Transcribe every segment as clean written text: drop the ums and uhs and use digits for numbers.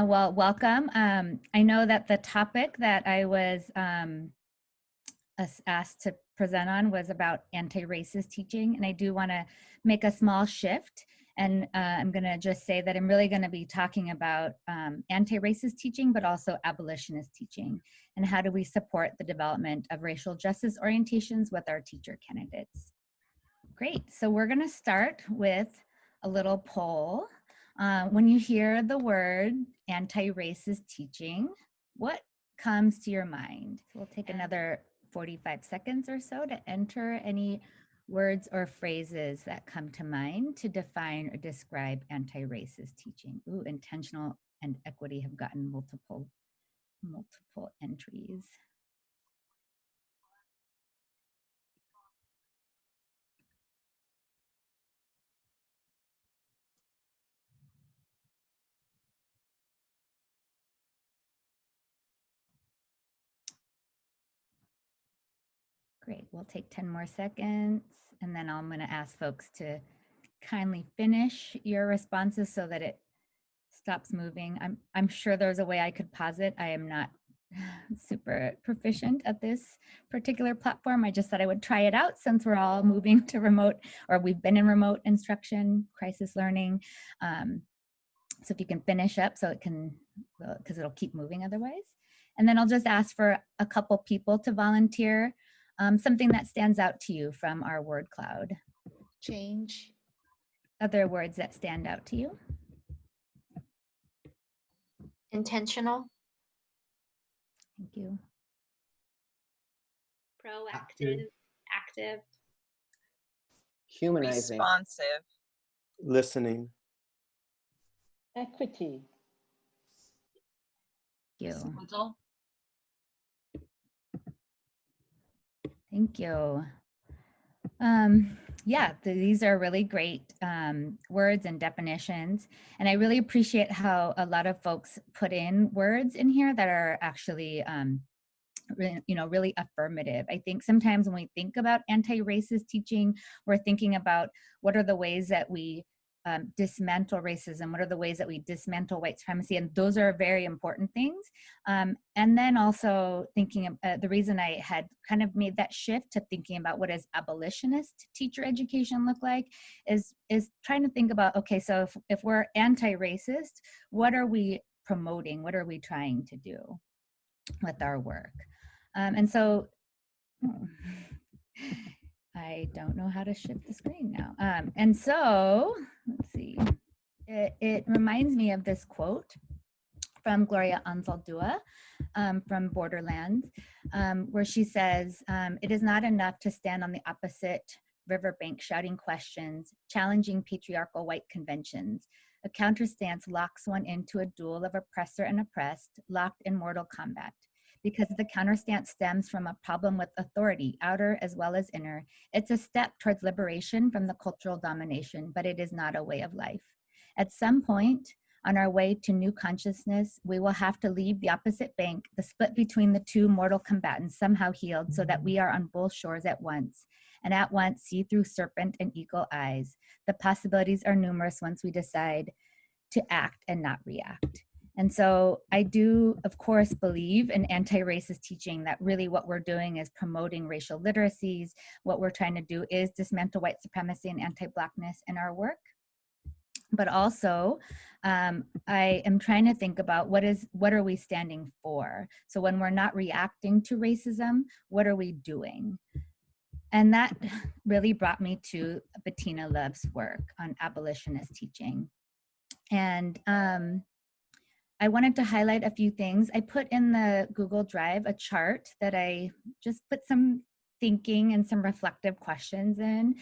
Well, welcome. I know that the topic that I was asked to present on was about anti-racist teaching, and I do want to make a small shift. And I'm going to just say that I'm really going to be talking about anti-racist teaching, but also abolitionist teaching, and how do we support the development of racial justice orientations with our teacher candidates. Great. So we're going to start with a little poll. When you hear the word anti-racist teaching, what comes to your mind? We'll take another 45 seconds or so to enter any words or phrases that come to mind to define or describe anti-racist teaching. Ooh, intentional and equity have gotten multiple entries. Great, we'll take 10 more seconds, and then I'm gonna ask folks to kindly finish your responses so that it stops moving. I'm sure there's a way I could pause it. I am not super proficient at this particular platform. I just thought I would try it out since we're all moving to remote, or we've been in remote instruction, crisis learning. So if you can finish up so it can, because it'll keep moving otherwise. And then I'll just ask for a couple people to volunteer something that stands out to you from our word cloud. Change. Other words that stand out to you? Intentional. Thank you. Proactive, active, humanizing, responsive, listening, equity. Thank you. sequential. Thank you. Yeah, these are really great words and definitions. And I really appreciate how a lot of folks put in words in here that are actually, really affirmative. I think sometimes when we think about anti-racist teaching, we're thinking about what are the ways that we dismantle racism, what are the ways that we dismantle white supremacy, and those are very important things. And then also thinking of the reason I had kind of made that shift to thinking about what does abolitionist teacher education look like is trying to think about, okay, so if we're anti-racist, what are we promoting? What are we trying to do with our work? And so, I don't know how to shift the screen now. And so, let's see, it reminds me of this quote from Gloria Anzaldúa from Borderlands, where she says, "It is not enough to stand on the opposite riverbank shouting questions, challenging patriarchal white conventions. A counterstance locks one into a duel of oppressor and oppressed, locked in mortal combat. Because the counterstance stems from a problem with authority, outer as well as inner. It's a step towards liberation from the cultural domination, but it is not a way of life. At some point on our way to new consciousness, we will have to leave the opposite bank, the split between the two mortal combatants somehow healed so that we are on both shores at once, and at once see through serpent and eagle eyes. The possibilities are numerous once we decide to act and not react." And so I do, of course, believe in anti-racist teaching, that really what we're doing is promoting racial literacies. What we're trying to do is dismantle white supremacy and anti-Blackness in our work. But also, I am trying to think about what are we standing for? So when we're not reacting to racism, what are we doing? And that really brought me to Bettina Love's work on abolitionist teaching. And I wanted to highlight a few things. I put in the Google Drive a chart that I just put some thinking and some reflective questions in.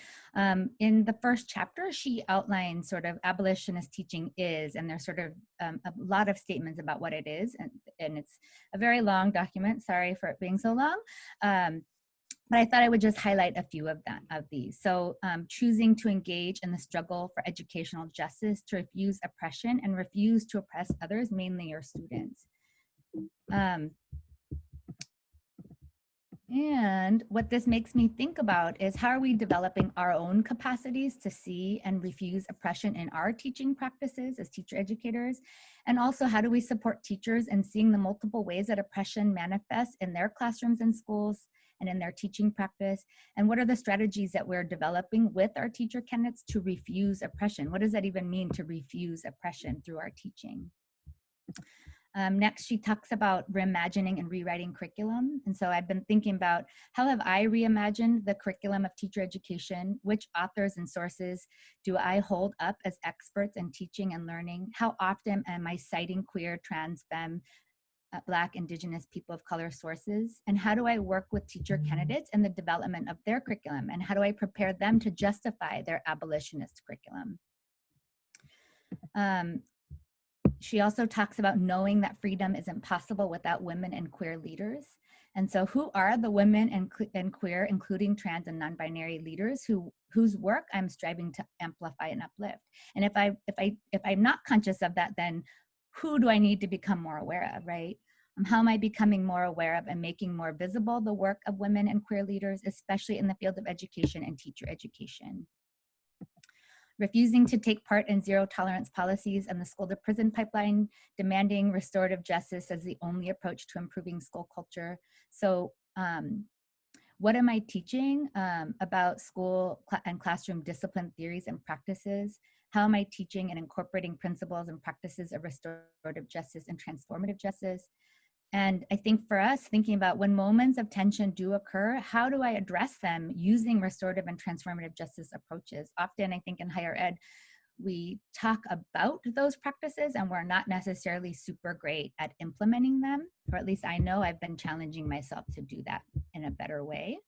In the first chapter, she outlines sort of abolitionist teaching is, and there's sort of a lot of statements about what it is, and it's a very long document, sorry for it being so long. But I thought I would just highlight a few of these. So choosing to engage in the struggle for educational justice, to refuse oppression and refuse to oppress others, mainly your students. And what this makes me think about is how are we developing our own capacities to see and refuse oppression in our teaching practices as teacher educators? And also, how do we support teachers in seeing the multiple ways that oppression manifests in their classrooms and schools and in their teaching practice? And what are the strategies that we're developing with our teacher candidates to refuse oppression? What does that even mean, to refuse oppression through our teaching? Next, she talks about reimagining and rewriting curriculum. And so I've been thinking about how have I reimagined the curriculum of teacher education? Which authors and sources do I hold up as experts in teaching and learning? How often am I citing queer, trans, femme, Black, Indigenous, people of color sources? And how do I work with teacher candidates in the development of their curriculum? And how do I prepare them to justify their abolitionist curriculum? She also talks about knowing that freedom isn't possible without women and queer leaders. And so who are the women and queer, including trans and non-binary leaders whose work I'm striving to amplify and uplift? And if I'm not conscious of that, then who do I need to become more aware of, right? How am I becoming more aware of and making more visible the work of women and queer leaders, especially in the field of education and teacher education? Refusing to take part in zero tolerance policies and the school to prison pipeline, demanding restorative justice as the only approach to improving school culture. So what am I teaching about school and classroom discipline theories and practices? How am I teaching and incorporating principles and practices of restorative justice and transformative justice? And I think for us, thinking about when moments of tension do occur, how do I address them using restorative and transformative justice approaches? Often, I think in higher ed, we talk about those practices and we're not necessarily super great at implementing them, or at least I know I've been challenging myself to do that in a better way.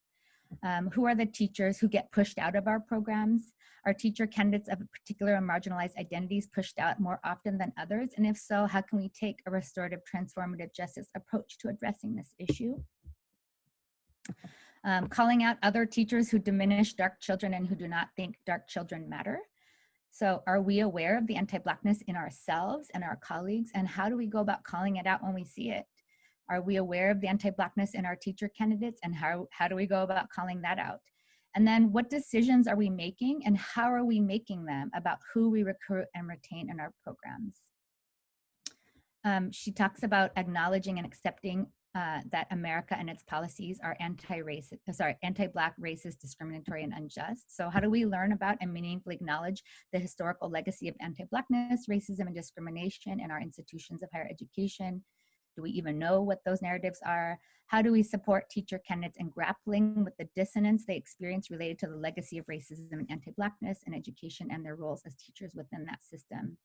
Who are the teachers who get pushed out of our programs? Are teacher candidates of particular and marginalized identities pushed out more often than others? And if so, how can we take a restorative transformative justice approach to addressing this issue? Calling out other teachers who diminish dark children and who do not think dark children matter. So are we aware of the anti-Blackness in ourselves and our colleagues? And how do we go about calling it out when we see it? Are we aware of the anti-Blackness in our teacher candidates, and how do we go about calling that out? And then what decisions are we making and how are we making them about who we recruit and retain in our programs? She talks about acknowledging and accepting that America and its policies are anti-Black, racist, discriminatory, and unjust. So how do we learn about and meaningfully acknowledge the historical legacy of anti-Blackness, racism, and discrimination in our institutions of higher education? Do we even know what those narratives are? How do we support teacher candidates in grappling with the dissonance they experience related to the legacy of racism and anti-Blackness in education and their roles as teachers within that system?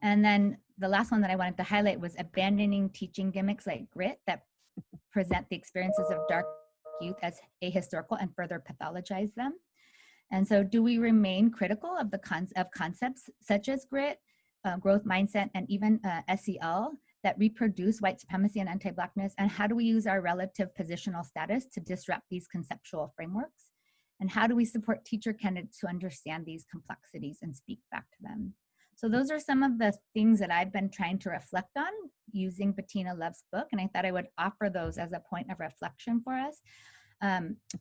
And then the last one that I wanted to highlight was abandoning teaching gimmicks like grit that present the experiences of dark youth as ahistorical and further pathologize them. And so do we remain critical of the concepts such as grit, growth mindset, and even SEL that reproduce white supremacy and anti-Blackness? And how do we use our relative positional status to disrupt these conceptual frameworks? And how do we support teacher candidates to understand these complexities and speak back to them? So those are some of the things that I've been trying to reflect on using Bettina Love's book, and I thought I would offer those as a point of reflection for us.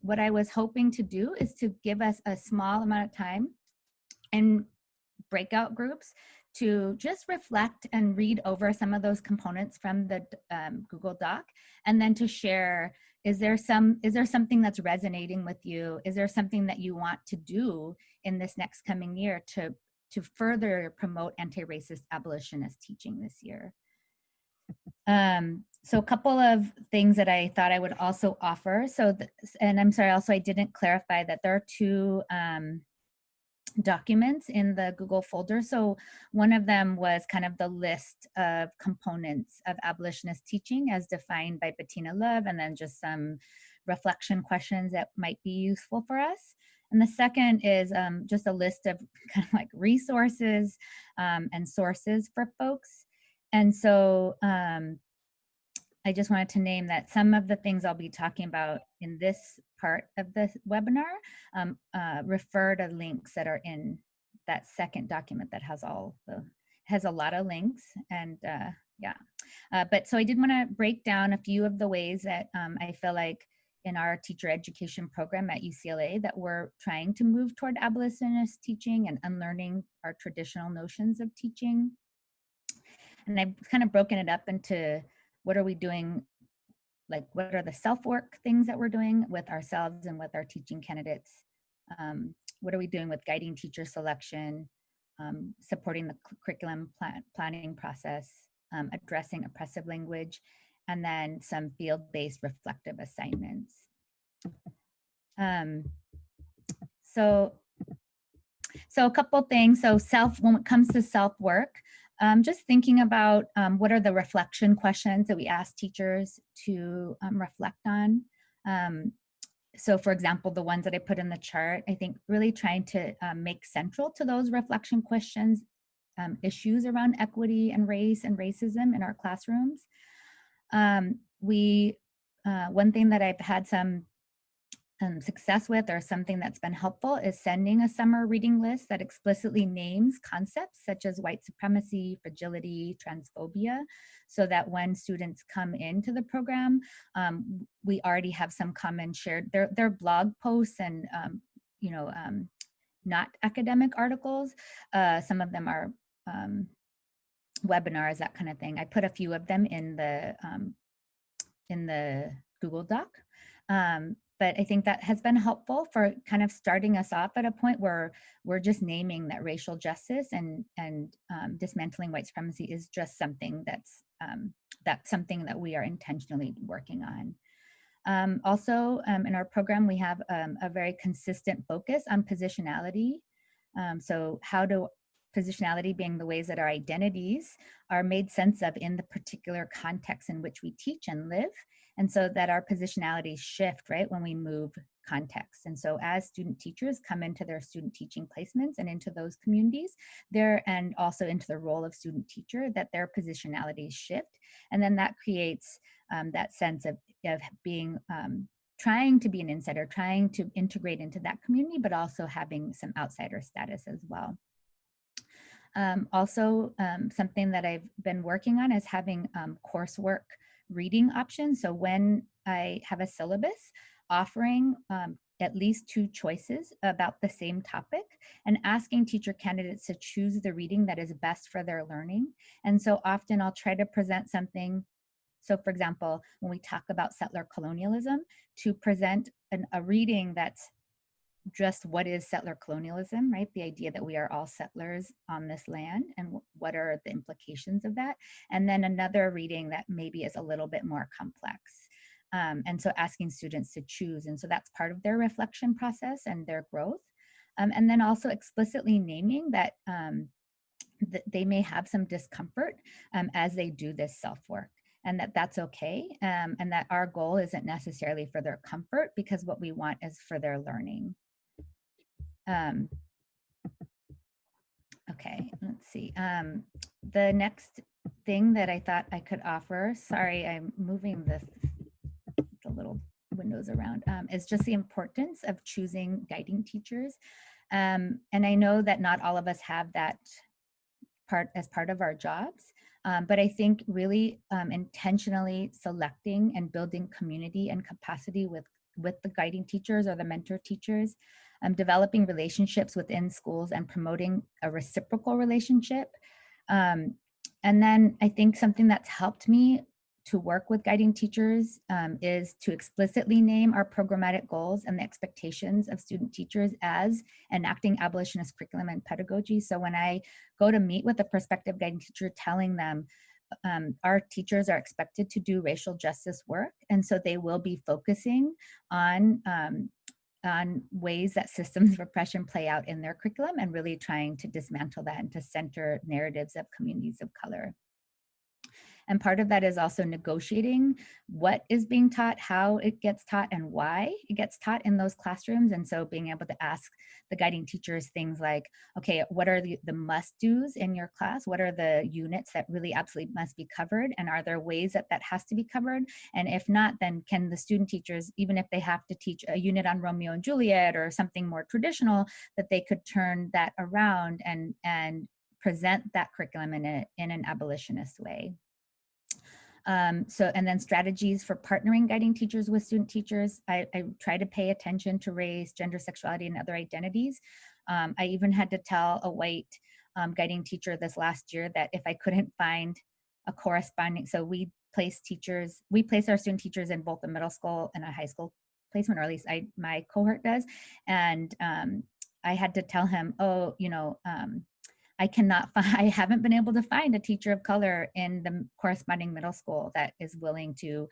What I was hoping to do is to give us a small amount of time in breakout groups to just reflect and read over some of those components from the Google Doc, and then to share, is there something that's resonating with you? Is there something that you want to do in this next coming year to further promote anti-racist abolitionist teaching this year? So a couple of things that I thought I would also offer. And I'm sorry, also I didn't clarify that there are two documents in the Google folder. So one of them was kind of the list of components of abolitionist teaching as defined by Bettina Love, and then just some reflection questions that might be useful for us. And the second is just a list of kind of like resources and sources for folks. And so I just wanted to name that some of the things I'll be talking about in this part of the webinar refer to links that are in that second document that has has a lot of links, and yeah. But so I did want to break down a few of the ways that I feel like in our teacher education program at UCLA that we're trying to move toward abolitionist teaching and unlearning our traditional notions of teaching. And I've kind of broken it up into what are we doing, like what are the self-work things that we're doing with ourselves and with our teaching candidates? What are we doing with guiding teacher selection, supporting the curriculum planning process, addressing oppressive language, and then some field-based reflective assignments. So a couple things. So when it comes to self-work, just thinking about what are the reflection questions that we ask teachers to reflect on. So for example, the ones that I put in the chart, I think really trying to make central to those reflection questions issues around equity and race and racism in our classrooms. One thing that I've had some success with, or something that's been helpful, is sending a summer reading list that explicitly names concepts such as white supremacy, fragility, transphobia, so that when students come into the program, we already have some common shared, their blog posts and not academic articles. Some of them are webinars, that kind of thing. I put a few of them in the Google Doc. But I think that has been helpful for kind of starting us off at a point where we're just naming that racial justice and dismantling white supremacy is just something that's something that we are intentionally working on. Also, in our program, we have a very consistent focus on positionality. So how do positionality being the ways that our identities are made sense of in the particular context in which we teach and live, and so that our positionalities shift, right, when we move context. And so as student teachers come into their student teaching placements and into those communities and also into the role of student teacher, that their positionalities shift. And then that creates that sense of being, trying to be an insider, trying to integrate into that community, but also having some outsider status as well. Also, something that I've been working on is having coursework reading options. So when I have a syllabus, offering at least 2 choices about the same topic and asking teacher candidates to choose the reading that is best for their learning. And so often I'll try to present something. So for example, when we talk about settler colonialism, to present a reading that's just what is settler colonialism, right? The idea that we are all settlers on this land and what are the implications of that. And then another reading that maybe is a little bit more complex. And so asking students to choose. And so that's part of their reflection process and their growth. And then also explicitly naming that, that they may have some discomfort as they do this self-work. And that's okay. And that our goal isn't necessarily for their comfort, because what we want is for their learning. Okay, let's see. The next thing that I thought I could offer, sorry, I'm moving the little windows around, is just the importance of choosing guiding teachers. And I know that not all of us have that as part of our jobs, but I think really intentionally selecting and building community and capacity with the guiding teachers or the mentor teachers, developing relationships within schools and promoting a reciprocal relationship. And then I think something that's helped me to work with guiding teachers is to explicitly name our programmatic goals and the expectations of student teachers as enacting abolitionist curriculum and pedagogy. So when I go to meet with a prospective guiding teacher, telling them our teachers are expected to do racial justice work, and so they will be focusing on ways that systems of oppression play out in their curriculum, and really trying to dismantle that and to center narratives of communities of color. And part of that is also negotiating what is being taught, how it gets taught, and why it gets taught in those classrooms. And so being able to ask the guiding teachers things like, okay, what are the must-dos in your class? What are the units that really absolutely must be covered? And are there ways that that has to be covered? And if not, then can the student teachers, even if they have to teach a unit on Romeo and Juliet or something more traditional, that they could turn that around and present that curriculum in an abolitionist way. And then strategies for partnering guiding teachers with student teachers. I try to pay attention to race, gender, sexuality, and other identities. I even had to tell a white guiding teacher this last year that if I couldn't find a corresponding, so we place our student teachers in both a middle school and a high school placement, or at least my cohort does. And I had to tell him, oh, I haven't been able to find a teacher of color in the corresponding middle school that is willing to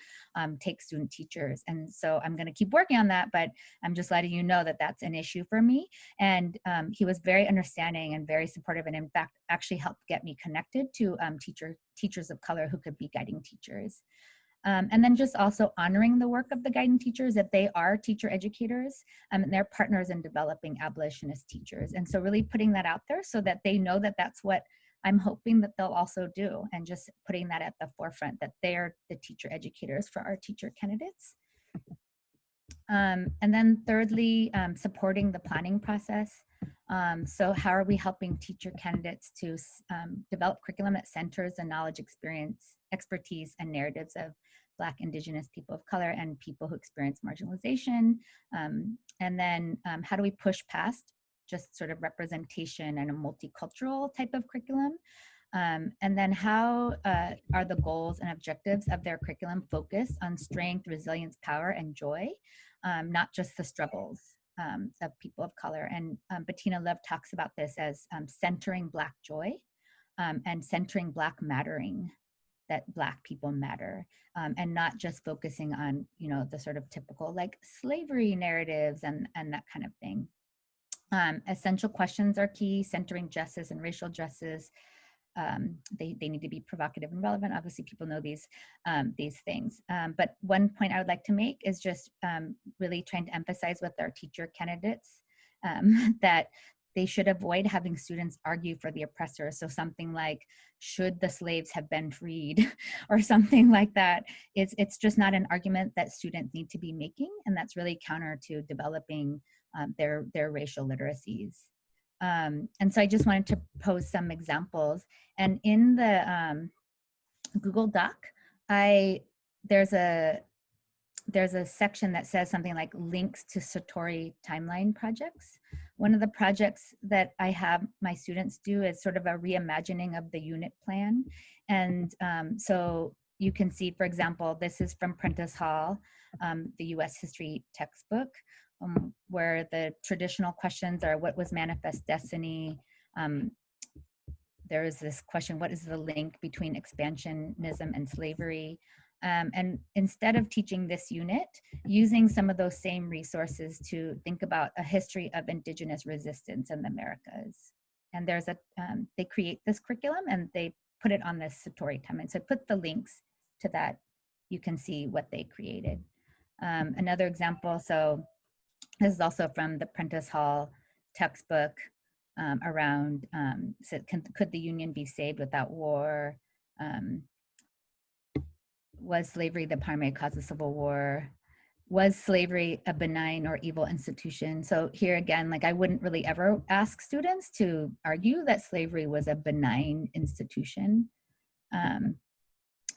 take student teachers. And so I'm going to keep working on that, but I'm just letting you know that that's an issue for me. And he was very understanding and very supportive, and in fact, actually helped get me connected to teachers of color who could be guiding teachers. And then just also honoring the work of the guiding teachers, that they are teacher educators and they're partners in developing abolitionist teachers. And so really putting that out there so that they know that that's what I'm hoping that they'll also do, and just putting that at the forefront, that they're the teacher educators for our teacher candidates. And then thirdly, supporting the planning process. So how are we helping teacher candidates to develop curriculum that centers the knowledge, experience, expertise, and narratives of Black, Indigenous, people of color, and people who experience marginalization? And then how do we push past just sort of representation and a multicultural type of curriculum? And then how are the goals and objectives of their curriculum focused on strength, resilience, power, and joy, not just the struggles of people of color? And Bettina Love talks about this as centering Black joy and centering Black mattering, that Black people matter, and not just focusing on, the sort of typical like slavery narratives and that kind of thing. Essential questions are key, centering justice and racial justice. They need to be provocative and relevant. Obviously, people know these things. But one point I would like to make is just really trying to emphasize with our teacher candidates that they should avoid having students argue for the oppressor. So something like, should the slaves have been freed, or something like that. It's just not an argument that students need to be making, and that's really counter to developing their racial literacies. And so I just wanted to pose some examples. And in the Google Doc, there's a section that says something like links to Satori timeline projects. One of the projects that I have my students do is sort of a reimagining of the unit plan. And so you can see, for example, this is from Prentice Hall, the US history textbook, where the traditional questions are, what was manifest destiny? There is this question, what is the link between expansionism and slavery? And instead of teaching this unit, using some of those same resources to think about a history of Indigenous resistance in the Americas. And there's they create this curriculum and they put it on this Satori timeline. So I put the links to that. You can see what they created. Another example, so this is also from the Prentice Hall textbook around, so could the Union be saved without war? Was slavery the primary cause of civil war? Was slavery a benign or evil institution? So here again, like I wouldn't really ever ask students to argue that slavery was a benign institution.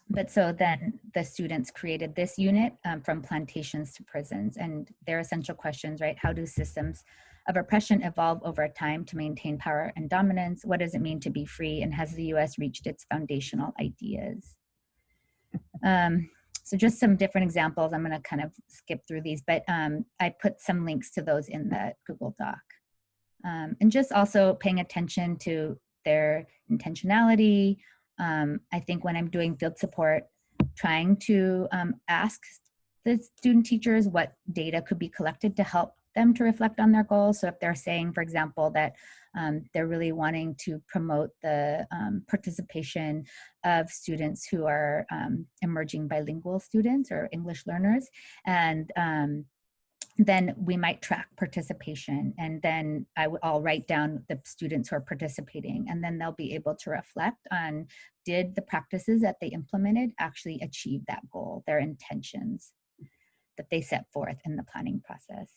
But so then the students created this unit from plantations to prisons, and their essential questions, right? How do systems of oppression evolve over time to maintain power and dominance? What does it mean to be free? And has the US reached its foundational ideas? So just some different examples. I'm gonna kind of skip through these, but I put some links to those in the Google Doc. And just also paying attention to their intentionality. I think when I'm doing field support, trying to ask the student teachers what data could be collected to help them to reflect on their goals. So if they're saying, for example, that they're really wanting to promote the participation of students who are emerging bilingual students or English learners, and then we might track participation, and then I'll write down the students who are participating, and then they'll be able to reflect on, did the practices that they implemented actually achieve that goal, their intentions that they set forth in the planning process.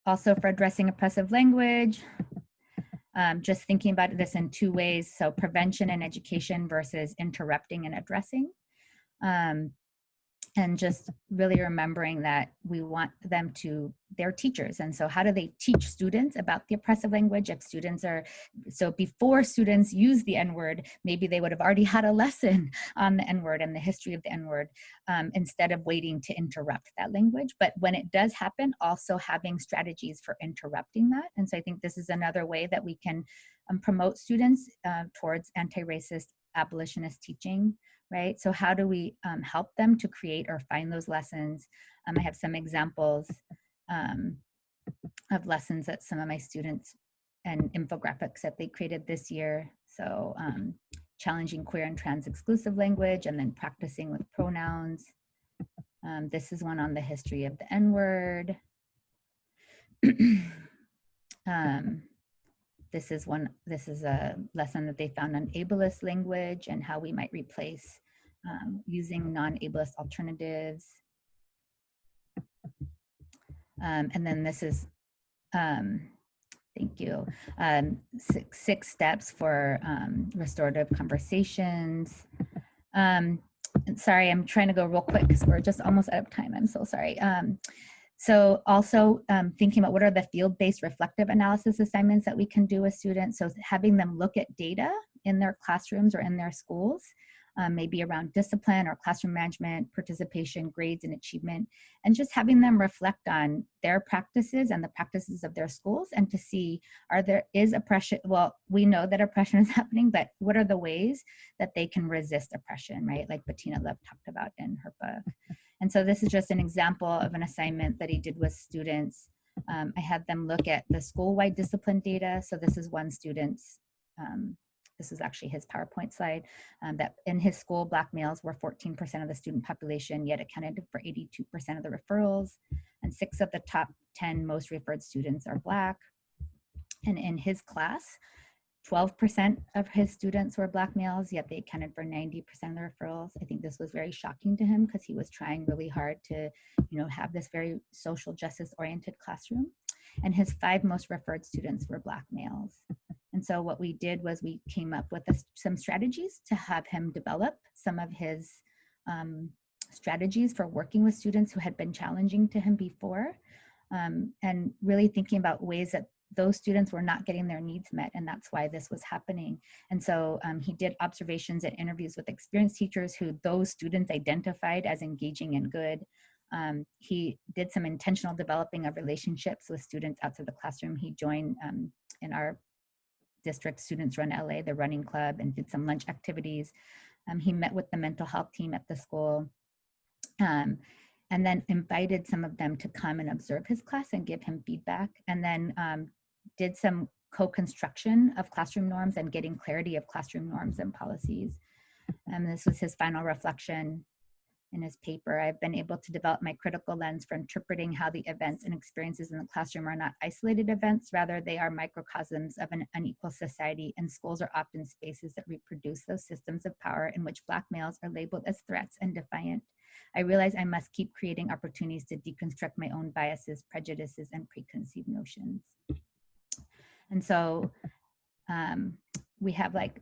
Also for addressing oppressive language, just thinking about this in two ways. So prevention and education versus interrupting and addressing. And just really remembering that we want them to, they're teachers. And so how do they teach students about the oppressive language? If students are, so before students use the N-word, maybe they would have already had a lesson on the N-word and the history of the N-word, instead of waiting to interrupt that language. But when it does happen, also having strategies for interrupting that. And so I think this is another way that we can promote students towards anti-racist abolitionist teaching. Right? So how do we help them to create or find those lessons? I have some examples of lessons that some of my students and infographics that they created this year. So challenging queer and trans exclusive language, and then practicing with pronouns. This is one on the history of the N-word. This is a lesson that they found on ableist language and how we might replace using non-ableist alternatives. And then this is, thank you, six steps for restorative conversations. Sorry, I'm trying to go real quick because we're just almost out of time. I'm so sorry. So also thinking about what are the field-based reflective analysis assignments that we can do with students. So having them look at data in their classrooms or in their schools, maybe around discipline or classroom management, participation, grades, and achievement, and just having them reflect on their practices and the practices of their schools, and to see, is oppression, well, we know that oppression is happening, but what are the ways that they can resist oppression, right? Like Bettina Love talked about in her book. And so this is just an example of an assignment that he did with students. I had them look at the school-wide discipline data. So this is one student's, this is actually his PowerPoint slide, that in his school, Black males were 14% of the student population, yet accounted for 82% of the referrals. And 6 of the top 10 most referred students are Black. And in his class, 12% of his students were Black males, yet they accounted for 90% of the referrals. I think this was very shocking to him because he was trying really hard to, have this very social justice oriented classroom. And his 5 most referred students were Black males. And so what we did was we came up with some strategies to have him develop some of his strategies for working with students who had been challenging to him before, and really thinking about ways that those students were not getting their needs met, and that's why this was happening. And so he did observations and interviews with experienced teachers who those students identified as engaging and good. He did some intentional developing of relationships with students outside the classroom. He joined in our district Students Run LA, the running club, and did some lunch activities. He met with the mental health team at the school, and then invited some of them to come and observe his class and give him feedback, and then did some co-construction of classroom norms and getting clarity of classroom norms and policies. And this was his final reflection in his paper. I've been able to develop my critical lens for interpreting how the events and experiences in the classroom are not isolated events, rather they are microcosms of an unequal society, and schools are often spaces that reproduce those systems of power in which Black males are labeled as threats and defiant. I realize I must keep creating opportunities to deconstruct my own biases, prejudices, and preconceived notions. And so we have like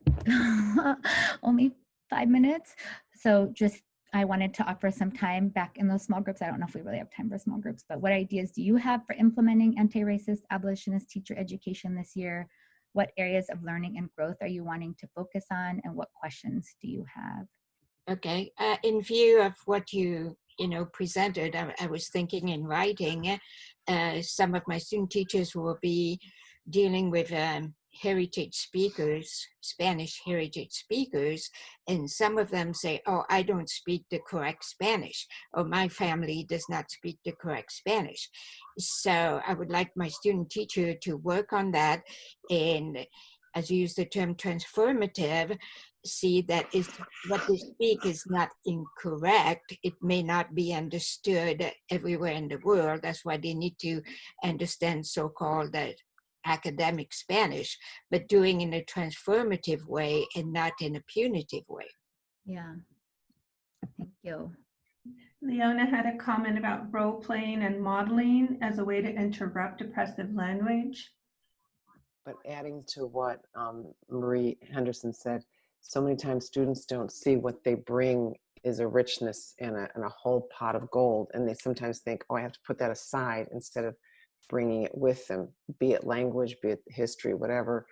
only 5 minutes. So just, I wanted to offer some time back in those small groups. I don't know if we really have time for small groups, but what ideas do you have for implementing anti-racist abolitionist teacher education this year? What areas of learning and growth are you wanting to focus on? And what questions do you have? Okay, in view of what you presented, I was thinking in writing, some of my student teachers will be dealing with heritage speakers, Spanish heritage speakers, and some of them say, oh, I don't speak the correct Spanish, or my family does not speak the correct Spanish. So I would like my student teacher to work on that, and as you use the term transformative, see that is what they speak is not incorrect. It may not be understood everywhere in the world. That's why they need to understand so-called academic Spanish, but doing in a transformative way and not in a punitive way. Yeah. Thank you. Leona had a comment about role playing and modeling as a way to interrupt oppressive language. But adding to what Marie Henderson said, so many times students don't see what they bring is a richness and a whole pot of gold. And they sometimes think, oh, I have to put that aside instead of bringing it with them, be it language, be it history, whatever.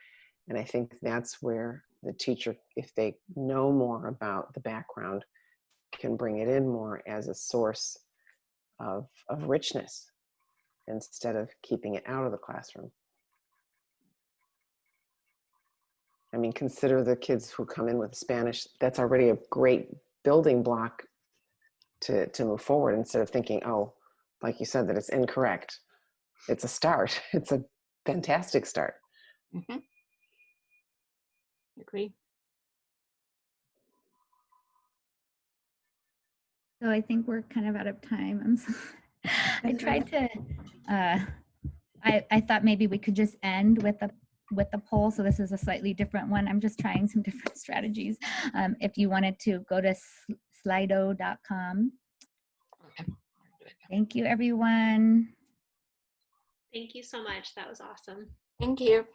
And I think that's where the teacher, if they know more about the background, can bring it in more as a source of richness instead of keeping it out of the classroom. I mean, consider the kids who come in with Spanish. That's already a great building block to move forward instead of thinking, oh, like you said, that it's incorrect. It's a start. It's a fantastic start. Mm-hmm. Agree. So I think we're kind of out of time. I'm sorry. I tried to, I thought maybe we could just end with the poll. So this is a slightly different one. I'm just trying some different strategies. If you wanted to go to slido.com. Thank you, everyone. Thank you so much. That was awesome. Thank you.